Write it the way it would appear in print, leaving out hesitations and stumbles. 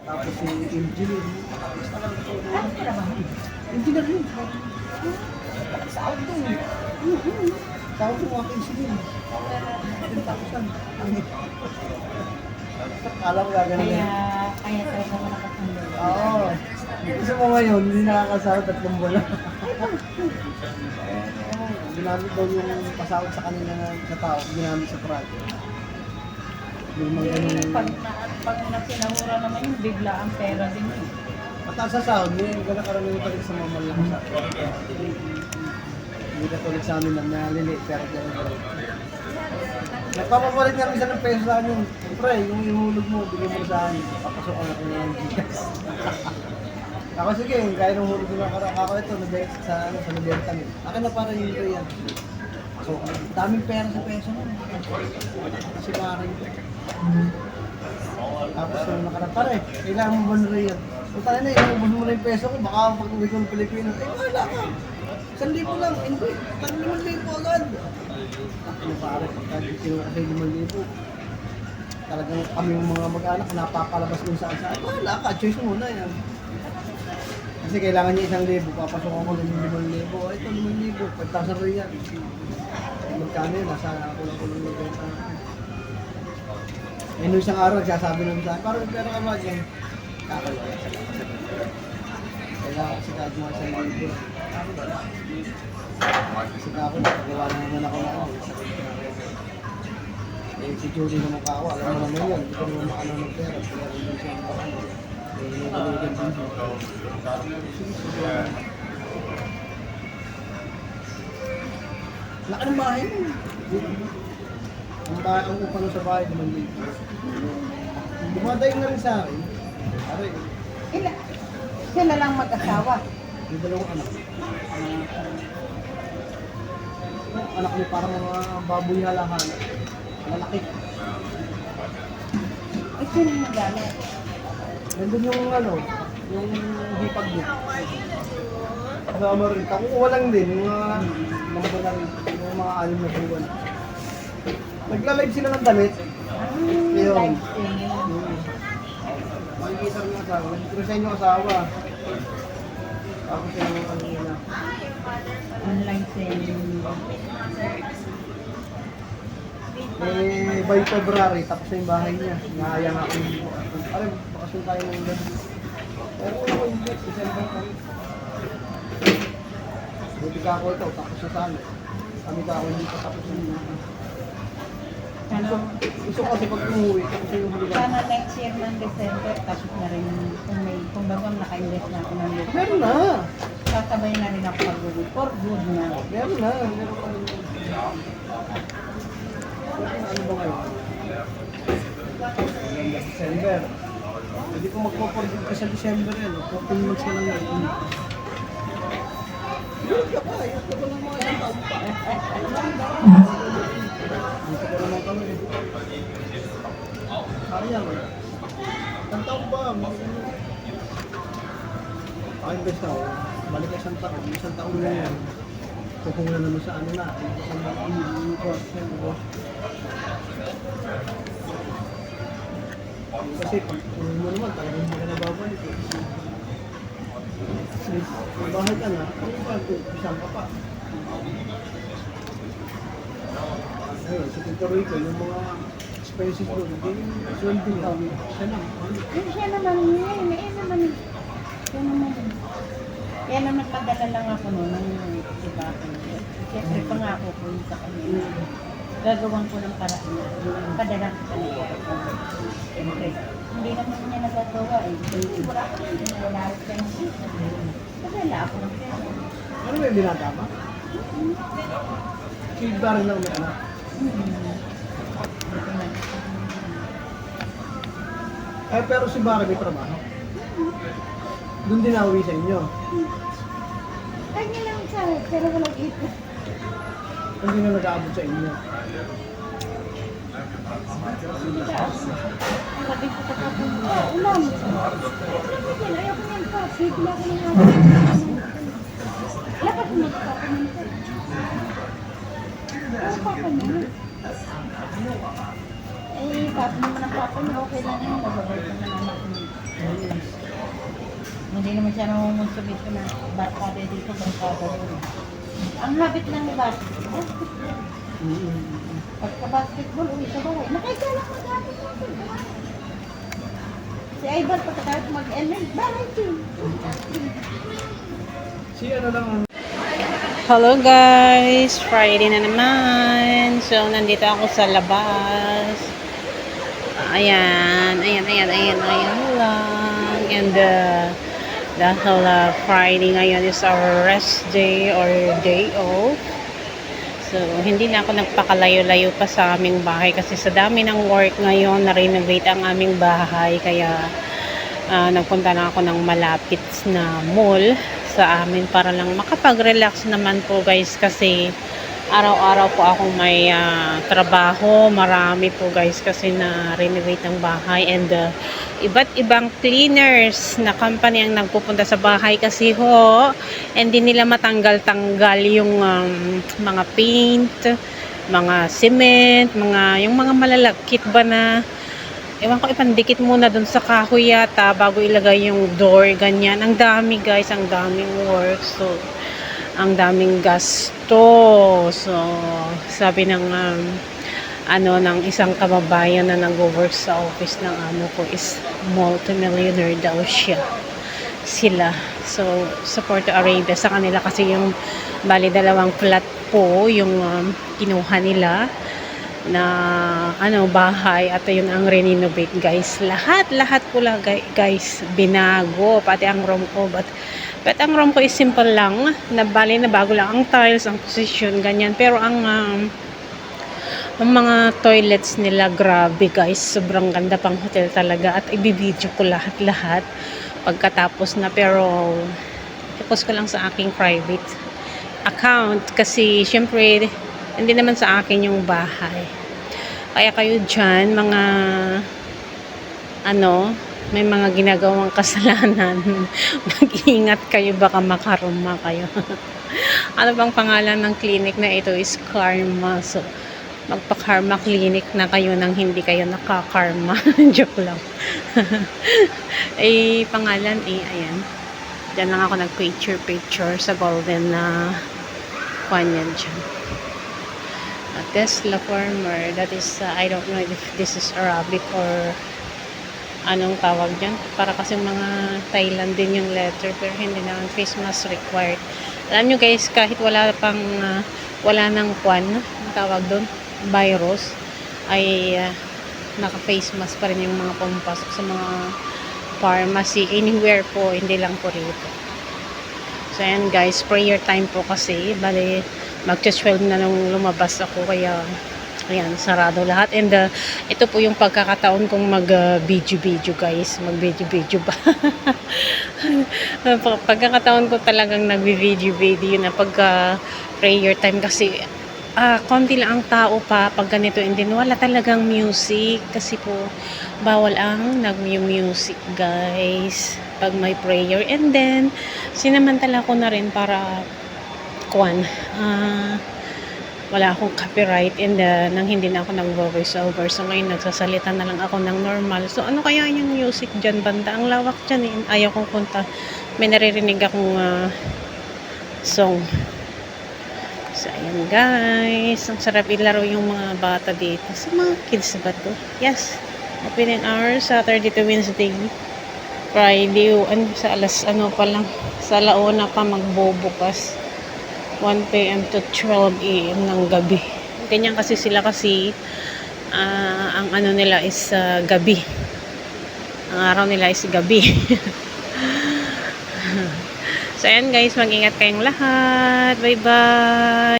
Tapos si engineer. Ano trabaho? Engineer yun. Sahod doon eh. Sahod yung mga engineer. 10,000. Alam ko gagawin Kaya, yan. kaya talaga malakas ang loob. Oo. Gusto mo ngayon, hindi nakakasahod at buwan. Ginamit daw yung pasahod sa kanila sa tao, ginamit sa project. Yung mga ganun. Pag sinahura naman yung bigla ang pera din eh. Mataas sa sahod, may gano'n karamihan pa rin sa mga malakas sa hindi ka tulad sa amin na nalilate, pero gano'n. Nagpapapalit nga rin ng peso sa amin. Siyempre, yung ihulog mo, bigyan mo sa amin. Papasokan ako ng gigas. Ako sige, kaya nung hulog ko ako ito, sa Nabertan eh. Akin na para yung yan. So, daming pera sa peso mo. Kasi parang ito. Tapos yung nakarap pare, kailangan mo ba na rin yan? Kung tayo na, inubos mo na yung peso ko, baka pag uwi ko ng Pilipino, wala ka. 1,000 lang, hindi. 5,000 agad. Ano pare, pagka kinuha kasi 5,000, talagang kami yung mga mag-anak, napapalabas kung saan-saan. Wala ka, choice mo na yan. Kasi kailangan niya 1,000, papasok ako ng 5,000. Ito 5,000, 5,000 rin yan. Magkano yun, nasa kulang-kulang na benta. Eh, nung isang araw, nagsasabi naman sa akin, parang pero ka ba dyan? Kakalawa sa kapatid. Kailangan kasi kahit mga 1,000. Kasi ako, pagawa na naman ako na ako. Eh, si Judy naman ka ako, alam mo naman yun. Hindi ko naman makano ng pera. Kaya rin din siya naman. Eh, nagaligan din siya. Laki ng bahay mo. Ang upa nun sa bahay, 5,000. Dumadayo na rin sa akin. Pare, Sila lang mag-asawa. may dalawang anak. Anak niya parang mga baboy halahala. Lalaki. Ay, sino mag-ano? Nandun yung yung hipag niya. Kasama rin. Kakukuha lang din, yung mga 6 na buwan. Nagla-live sila ng damit. Yun. Live streaming. Makikita rin yung asawa. Nag-resign yung asawa. Tapos yung nila. Online selling. Eh, by February, tapos na yung bahay niya. Nahayang ako yung pare, bakasyon tayo ng gabi. Pero ako hindi, December kami. Buti ka ako ito, tapos na sana. Kami ka ako hindi pa tapos na. Gusto ko kasi pag umuwi, tapos yung huli ka. Sana next year ng December, tapos na rin kung bagang naka-invest na ako ng lupa. Meron na! Sasabay na rin ako pag-good for good na. Meron na! Meron pa rin. Ano ba ngayon? December. Hindi ko magpo-forgive ka sa December yan. 14 months ka lang yan. Yun ka pa. Yun ka pa lang mga isang taon pa. Dito ka naman kami. Sayang. Isang taon pa. Invest ako. Balik ka isang taon na yan. Kung na naman sa ano na. Kasi pag mo naman, talagang hindi ka nababalik. Kung bahay ka na, ano ba? Isang ka pa. Ayun, sa Puerto Rico, yung mga expenses doon, hindi yung sweldo niya. Siya na. Siya naman yun. Siya naman. Kaya naman padala lang ako noon ng iba ko. Siyempre pangako ko yun sa kanila. Gagawan ko ng paraan na. Padala ko kanila. Siyempre, hindi naman niya nagagawa eh. Wala ko rin. Wala ko rin. Padala ako ng pera. Ano may binata pa? Si Barry lang may anak. Eh, pero si Barry may trabaho. Doon din nauwi sa inyo. Kanya lang siya. Pero walang ipon. Hindi na nag-aabot sa inyo. Sabi ko sa kapatid, ulam. Yan, ayaw ko yan pa. Sige ako ng ako. Lapat mo sa kapatid. Ano papa niya? Eh, papa naman ang papa niya. Okay lang yun. Nababay ko na naman. Hindi naman siya namumunsubito na barkada dito, barkada doon. Ang habit lang ni basketball. Pagka-basketball, uwi sa bahay. Nakikita lang mag-habit natin. Si Ivan, pagkatapos mag-ML, bahay din. Si ano lang ang Hello guys! Friday na naman. So, nandito ako sa labas. Ayan lang. And dahil Friday ngayon is our rest day or day off. So, hindi na ako nagpakalayo-layo pa sa aming bahay kasi sa dami ng work ngayon, na-renovate ang aming bahay. Kaya, nagpunta na ako ng malapit na mall sa amin para lang makapag-relax naman po guys kasi araw-araw po akong may trabaho. Marami po guys kasi na-renovate ang bahay and iba't ibang cleaners na company ang nagpupunta sa bahay kasi hindi nila matanggal-tanggal yung mga paint, mga cement, yung mga malalagkit ba na ewan ko, ipandikit muna dun sa kahoy yata bago ilagay yung door, ganyan. Ang dami guys, ang daming work. So, ang daming gasto. So, sabi ng ng isang kababayan na nag-work sa office ng amo ko is multimillionaire daw sila. So, sa Porto Arabia, sa kanila kasi yung bali 2 flat po yung kinuha nila na bahay at yun ang renovate guys. Lahat pula guys binago, pati ang room ko, but ang room ko is simple lang, na bali na bago lang ang tiles, ang position, ganyan. Pero ang mga toilets nila, grabe guys, sobrang ganda, pang hotel talaga. At ibibideo ko lahat pagkatapos na, pero i-post ko lang sa aking private account kasi syempre hindi naman sa akin yung bahay. Kaya kayo dyan, mga may mga ginagawang kasalanan, mag-ingat kayo, baka makaruma kayo. Ano bang pangalan ng clinic na ito is Karma. So, magpa-Karma clinic na kayo nang hindi kayo nakakarma. Joke lang. Pangalan ayan. Diyan lang ako nag-picture sa golden na kanyan dyan. Tesla farmer, that is I don't know if this is Arabic or anong tawag dyan, para kasi mga Thailand din yung letter, pero hindi naman face mask required. Alam nyo guys, kahit wala nang ang tawag doon, virus, ay naka face mask pa rin yung mga pumpasok sa mga pharmacy, anywhere po, hindi lang po rito. So ayan guys, prayer time po kasi, bali mag-12 na nung lumabas ako, kaya ayan, sarado lahat. And ito po yung pagkakataon kong mag-video guys, mag-video ba? Pagkakataon ko talagang nag-video na pagka prayer time kasi konti lang ang tao pa pag ganito, and then wala talagang music kasi po bawal ang nag-music guys pag may prayer. And then sinamantala ko na rin para wala akong copyright, and nang hindi na ako nag-voice over, so ngayon nagsasalita na lang ako ng normal. So ano kaya yung music dyan banda? Ang lawak dyan ayaw kong punta, may naririnig akong song. So ayan guys, ang sarap ilaro yung mga bata dito. Sa mga kids ba to? Yes, opening hours Saturday to Wednesday, Friday sa alas pa lang, sa alauna pa magbubukas, 1 PM to 12 AM ng gabi. Ganyan kasi sila kasi ang nila is gabi. Ang araw nila is gabi. So ayan guys, mag-ingat kayong lahat. Bye bye.